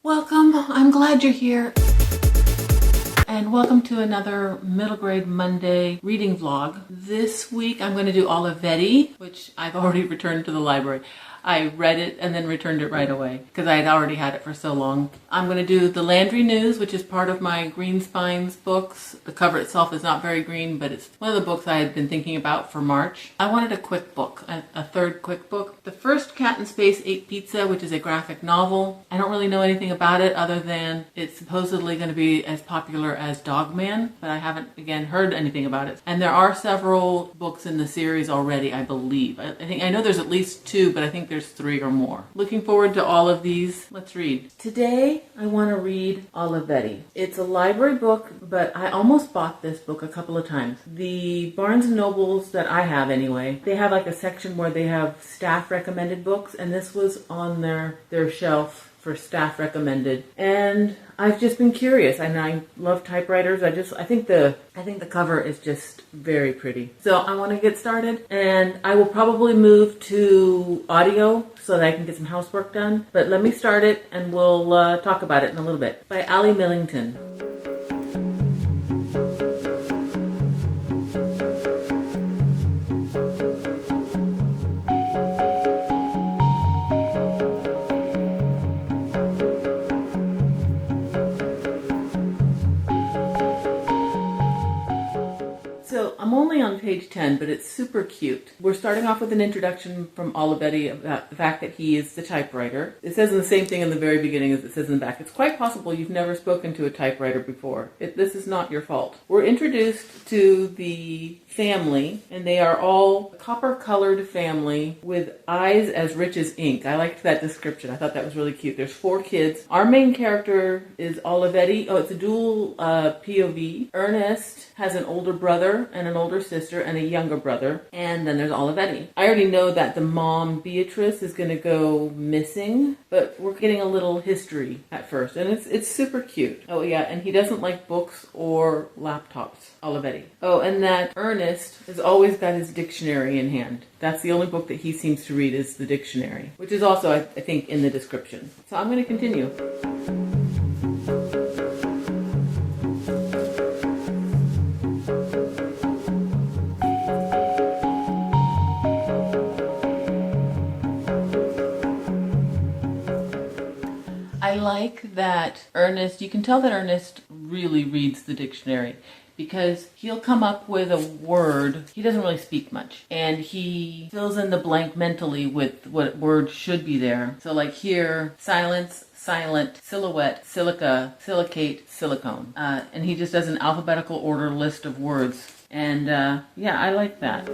Welcome, I'm glad you're here. And welcome to another Middle Grade Monday reading vlog. This week I'm going to do Olivetti, which I've already returned to the library. I read it and then returned it right away because I had already had it for so long. I'm going to do The Landry News, which is part of my Green Spines books. The cover itself is not very green, but it's one of the books I had been thinking about for March. I wanted a quick book, a third quick book. The first Cat in Space Ate Pizza, which is a graphic novel. I don't really know anything about it other than it's supposedly going to be as popular as Dogman, but I haven't, again, heard anything about it. And there are several books in the series already, I believe. I know there's at least 2, but I think there's 3 or more. Looking forward to all of these. Let's read. Today, I want to read Olivetti. It's a library book, but I almost bought this book a couple of times. The Barnes & Nobles that I have anyway, they have like a section where they have staff recommended books, and this was on their shelf for staff recommended. And I've just been curious, and I love typewriters. I think the cover is just very pretty. So I want to get started, and I will probably move to audio so that I can get some housework done. But let me start it, and we'll talk about it in a little bit. By Ali Millington. So I'm only on page 10, but it's super cute. We're starting off with an introduction from Olivetti about the fact that he is the typewriter. It says the same thing in the very beginning as it says in the back. It's quite possible you've never spoken to a typewriter before. This is not your fault. We're introduced to the family, and they are all a copper-colored family with eyes as rich as ink. I liked that description. I thought that was really cute. There's 4 kids. Our main character is Olivetti. Oh, it's a dual POV. Ernest has an older brother and an older sister and a younger brother. And then there's Olivetti. I already know that the mom, Beatrice, is going to go missing, but we're getting a little history at first. And it's super cute. Oh, yeah, and he doesn't like books or laptops, Olivetti. Oh, and that Ernest has always got his dictionary in hand. That's the only book that he seems to read is the dictionary, which is also, I think, in the description. So I'm going to continue. I like that Ernest, you can tell that Ernest really reads the dictionary because he'll come up with a word. He doesn't really speak much, and he fills in the blank mentally with what word should be there. So like here, silence, silent, silhouette, silica, silicate, silicone. And he just does an alphabetical order list of words. And yeah, I like that.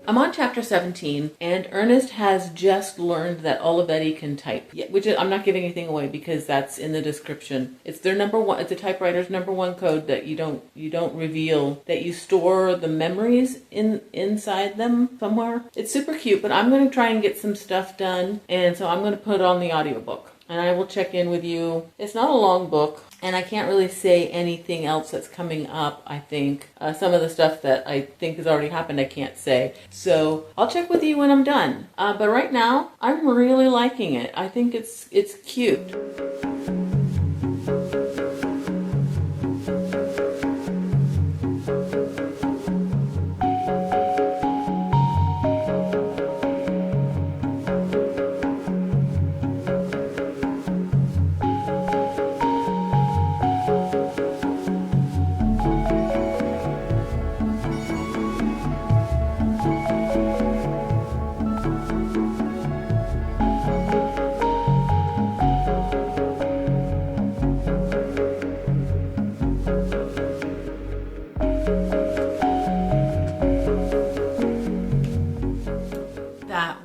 I'm on chapter 17, and Ernest has just learned that Olivetti can type, which I'm not giving anything away because that's in the description. It's their number one. It's a typewriter's number 1 code that you don't reveal, that you store the memories inside them somewhere. It's super cute, but I'm going to try and get some stuff done, and so I'm going to put on the audiobook. And I will check in with you. It's not a long book, and I can't really say anything else that's coming up, I think. Some of the stuff that I think has already happened I can't say. So I'll check with you when I'm done. But right now, I'm really liking it. I think it's cute.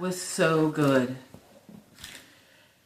Was so good.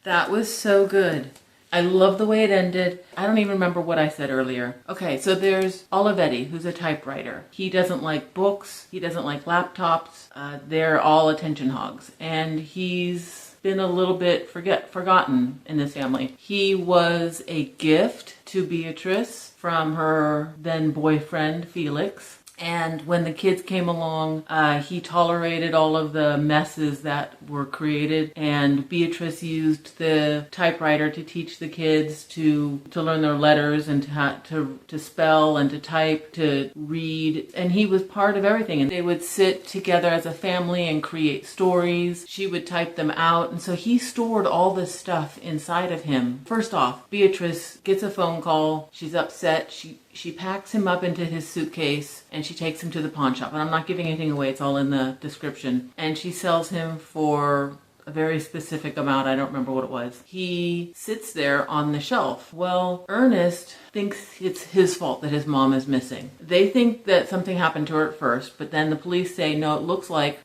That was so good. I love the way it ended. I don't even remember what I said earlier. Okay, so there's Olivetti, who's a typewriter. He doesn't like books. He doesn't like laptops. They're all attention hogs. And he's been a little bit forgotten in this family. He was a gift to Beatrice from her then boyfriend, Felix. And when the kids came along, he tolerated all of the messes that were created. And Beatrice used the typewriter to teach the kids to learn their letters and to spell and to type, to read. And he was part of everything. And they would sit together as a family and create stories. She would type them out. And so he stored all this stuff inside of him. First off, Beatrice gets a phone call. She's upset. She packs him up into his suitcase and she takes him to the pawn shop. And I'm not giving anything away, it's all in the description. And she sells him for a very specific amount. I don't remember what it was. He sits there on the shelf. Well, Ernest thinks it's his fault that his mom is missing. They think that something happened to her at first, but then the police say, no, it looks like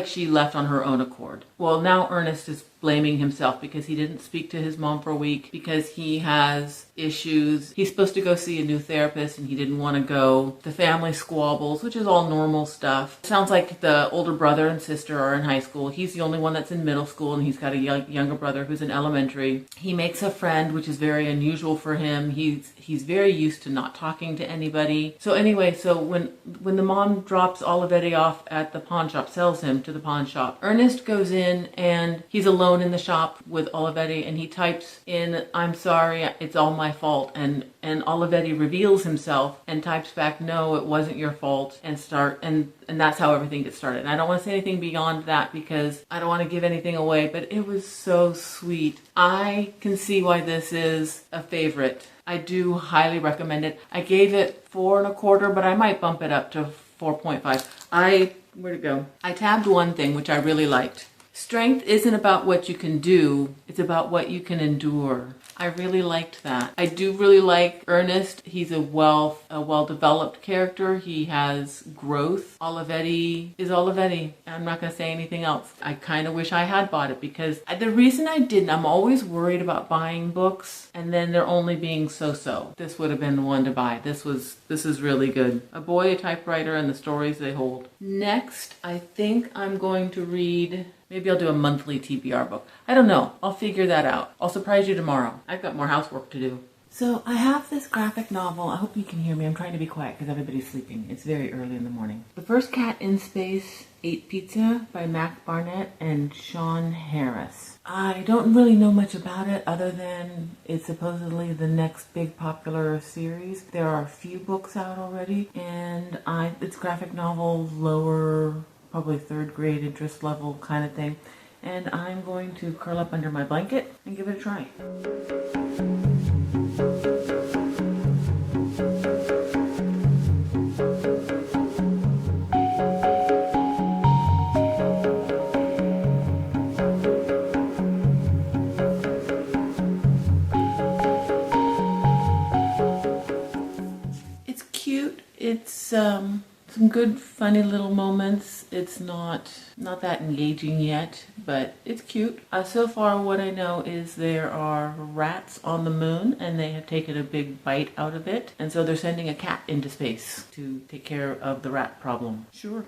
she left on her own accord. Well, now Ernest is blaming himself because he didn't speak to his mom for a week, because he has issues. He's supposed to go see a new therapist and he didn't want to go. The family squabbles, which is all normal stuff. Sounds like the older brother and sister are in high school. He's the only one that's in middle school, and he's got a younger brother who's in elementary. He makes a friend, which is very unusual for him. He's very used to not talking to anybody. So anyway, when the mom drops Olivetti off at the pawn shop, sells him to the pawn shop, Ernest goes in and he's alone in the shop with Olivetti, and he types in, "I'm sorry, it's all my fault," and Olivetti reveals himself and types back, "No, it wasn't your fault," and that's how everything gets started. And I don't want to say anything beyond that because I don't want to give anything away, but it was so sweet. I can see why this is a favorite. I do highly recommend it. I gave it 4.25, but I might bump it up to 4.5. Where'd it go? I tabbed one thing which I really liked. Strength isn't about what you can do, it's about what you can endure. I really liked that. I do really like Ernest. He's a well-developed character. He has growth. Olivetti is Olivetti. I'm not going to say anything else. I kind of wish I had bought it because the reason I didn't, I'm always worried about buying books and then they're only being so-so. This would have been the one to buy. This is really good. A Boy, a Typewriter, and the Stories They Hold. Next, I think I'm going to read... Maybe I'll do a monthly TBR book. I don't know. I'll figure that out. I'll surprise you tomorrow. I've got more housework to do. So I have this graphic novel. I hope you can hear me. I'm trying to be quiet because everybody's sleeping. It's very early in the morning. The First Cat in Space Ate Pizza by Mac Barnett and Sean Harris. I don't really know much about it other than it's supposedly the next big popular series. There are a few books out already, and it's graphic novel, lower... probably third grade interest level kind of thing. And I'm going to curl up under my blanket and give it a try. It's cute. It's some good funny little moments. It's not that engaging yet, but it's cute. So far what I know is there are rats on the moon and they have taken a big bite out of it, and so they're sending a cat into space to take care of the rat problem. Sure.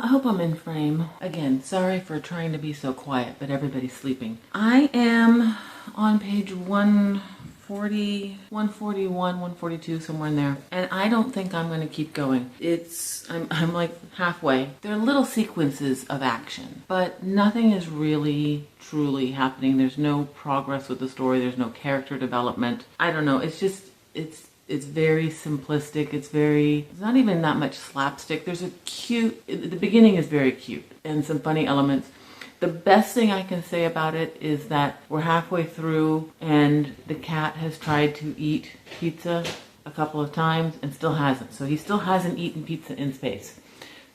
I hope I'm in frame. Again, sorry for trying to be so quiet, but everybody's sleeping. I am on page 140, 141, 142, somewhere in there. And I don't think I'm going to keep going. I'm like halfway. There are little sequences of action, but nothing is really truly happening. There's no progress with the story. There's no character development. I don't know. It's very simplistic. It's not even that much slapstick. The beginning is very cute and some funny elements. The best thing I can say about it is that we're halfway through and the cat has tried to eat pizza a couple of times and still hasn't. So he still hasn't eaten pizza in space.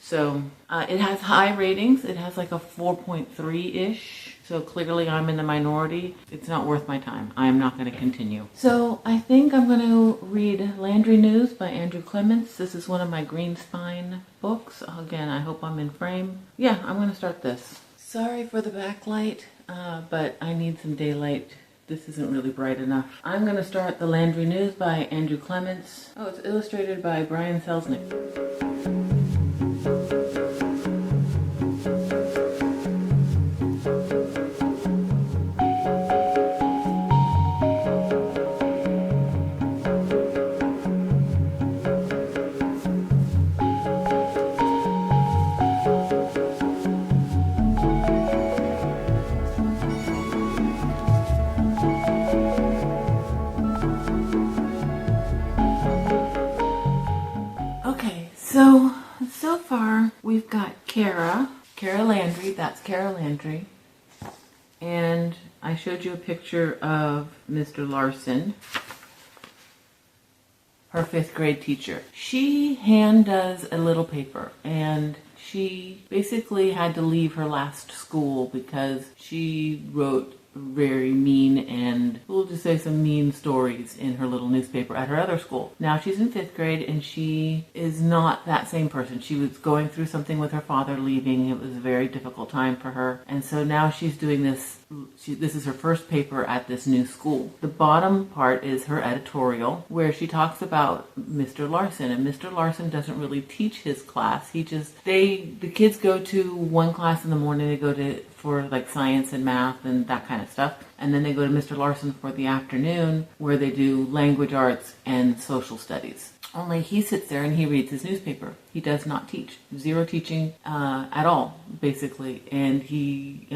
So it has high ratings. It has like a 4.3-ish. So clearly I'm in the minority. It's not worth my time. I am not going to continue. So I think I'm going to read Landry News by Andrew Clements. This is one of my Green Spine books. Again, I hope I'm in frame. Yeah, I'm going to start this. Sorry for the backlight, but I need some daylight. This isn't really bright enough. I'm going to start the Landry News by Andrew Clements. Oh, it's illustrated by Brian Selznick. So far we've got Kara Landry, that's Kara Landry, and I showed you a picture of Mr. Larson, her 5th grade teacher. She hand does a little paper, and she basically had to leave her last school because she wrote very mean and, we'll just say, some mean stories in her little newspaper at her other school. Now she's in 5th grade and she is not that same person. She was going through something with her father leaving. It was a very difficult time for her. And so now she's doing this. This is her first paper at this new school. The bottom part is her editorial where she talks about Mr. Larson, and Mr. Larson doesn't really teach his class. The kids go to one class in the morning. They go for like science and math and that kind of stuff. And then they go to Mr. Larson for the afternoon where they do language arts and social studies. Only he sits there and he reads his newspaper. He does not teach. Zero teaching at all, basically. And he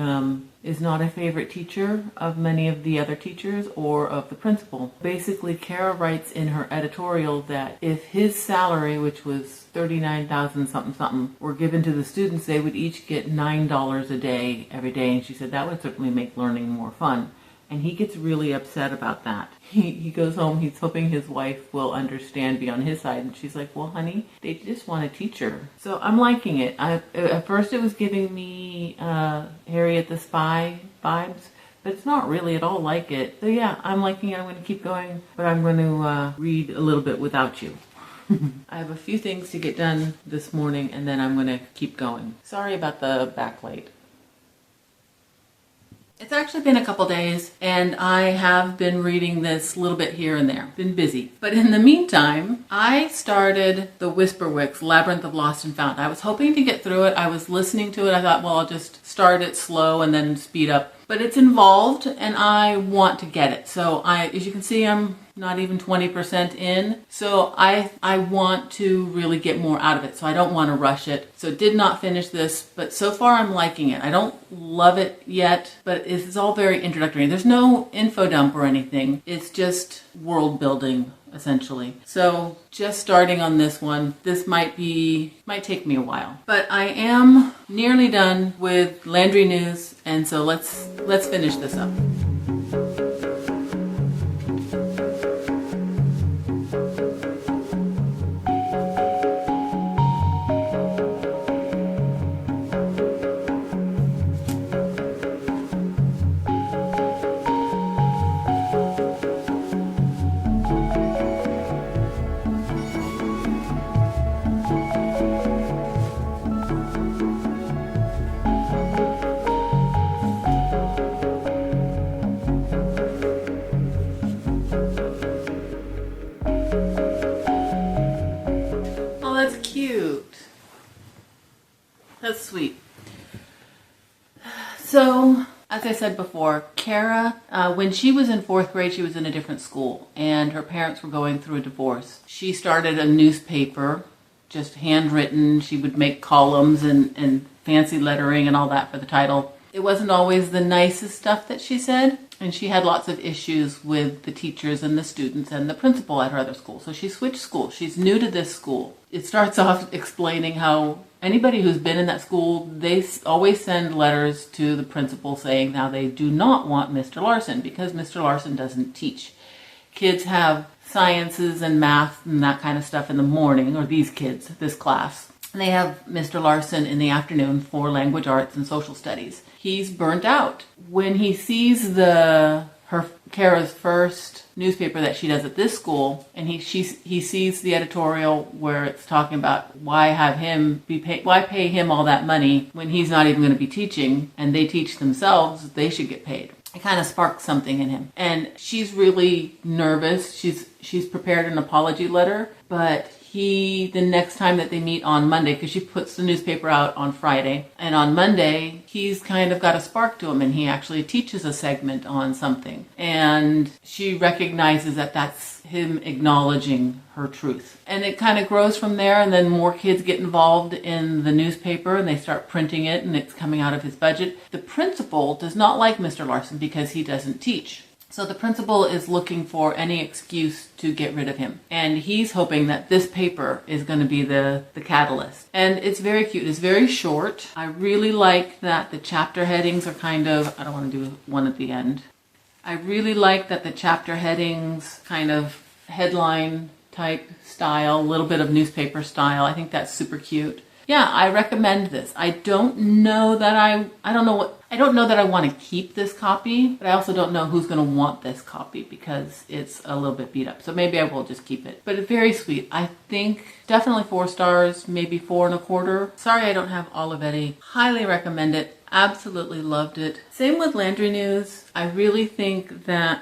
is not a favorite teacher of many of the other teachers or of the principal. Basically, Kara writes in her editorial that if his salary, which was $39,000 something, were given to the students, they would each get $9 a day every day. And she said that would certainly make learning more fun. And he gets really upset about that. He goes home, he's hoping his wife will understand, be on his side. And she's like, well, honey, they just want a teacher. So I'm liking it. At first it was giving me Harriet the Spy vibes, but it's not really at all like it. So yeah, I'm liking it. I'm going to keep going, but I'm going to read a little bit without you. I have a few things to get done this morning, and then I'm going to keep going. Sorry about the backlight. It's actually been a couple days, and I have been reading this a little bit here and there. Been busy. But in the meantime, I started the Whisperwicks, Labyrinth of Lost and Found. I was hoping to get through it. I was listening to it. I thought, well, I'll just start it slow and then speed up. But it's involved, and I want to get it. So as you can see, I'm not even 20% in. So I want to really get more out of it. So I don't want to rush it. So did not finish this, but so far I'm liking it. I don't love it yet, but it's all very introductory. There's no info dump or anything. It's just world building, essentially. So just starting on this one. This might take me a while, but I am nearly done with Landry News, and so let's finish this up. That's sweet. So, as I said before, Kara, when she was in 4th grade, she was in a different school, and her parents were going through a divorce. She started a newspaper, just handwritten. She would make columns and fancy lettering and all that for the title. It wasn't always the nicest stuff that she said, and she had lots of issues with the teachers and the students and the principal at her other school. So she switched schools. She's new to this school. It starts off explaining how anybody who's been in that school, they always send letters to the principal saying now they do not want Mr. Larson because Mr. Larson doesn't teach. Kids have sciences and math and that kind of stuff in the morning, or these kids, this class. And they have Mr. Larson in the afternoon for language arts and social studies. He's burnt out. When he sees Kara's first newspaper that she does at this school, and he sees the editorial where it's talking about why pay him all that money when he's not even going to be teaching, and they teach themselves, they should get paid. It kind of sparks something in him, and she's really nervous. She's prepared an apology letter, but the next time that they meet on Monday, because she puts the newspaper out on Friday, and on Monday, he's kind of got a spark to him, and he actually teaches a segment on something. And she recognizes that that's him acknowledging her truth. And it kind of grows from there, and then more kids get involved in the newspaper, and they start printing it, and it's coming out of his budget. The principal does not like Mr. Larson because he doesn't teach. So the principal is looking for any excuse to get rid of him. And he's hoping that this paper is going to be the catalyst. And it's very cute. It's very short. I really like that the chapter headings are I don't want to do one at the end. I really like that the chapter headings kind of headline type style, a little bit of newspaper style. I think that's super cute. Yeah, I recommend this. I don't know that I want to keep this copy, but I also don't know who's going to want this copy because it's a little bit beat up. So maybe I will just keep it. But it's very sweet. I think definitely 4 stars, maybe 4 1/4. Sorry I don't have Olivetti. Highly recommend it. Absolutely loved it. Same with Landry News. I really think that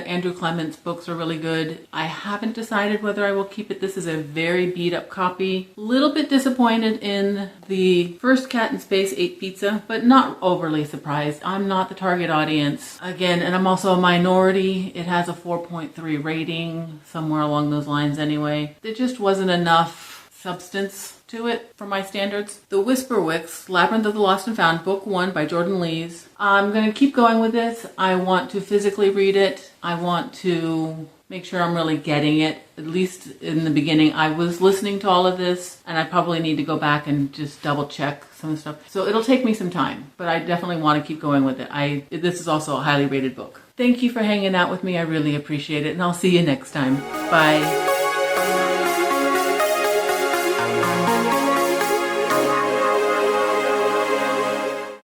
Andrew Clement's books are really good. I haven't decided whether I will keep it. This is a very beat up copy. Little bit disappointed in the first Cat in Space ate pizza, but not overly surprised. I'm not the target audience. Again, and I'm also a minority. It has a 4.3 rating, somewhere along those lines anyway. There just wasn't enough substance to it for my standards. The Whisperwicks, Labyrinth of the Lost and Found, Book 1 by Jordan Lees. I'm going to keep going with this. I want to physically read it. I want to make sure I'm really getting it. At least in the beginning, I was listening to all of this, and I probably need to go back and just double check some of the stuff. So it'll take me some time, but I definitely want to keep going with it. This is also a highly rated book. Thank you for hanging out with me. I really appreciate it, and I'll see you next time. Bye.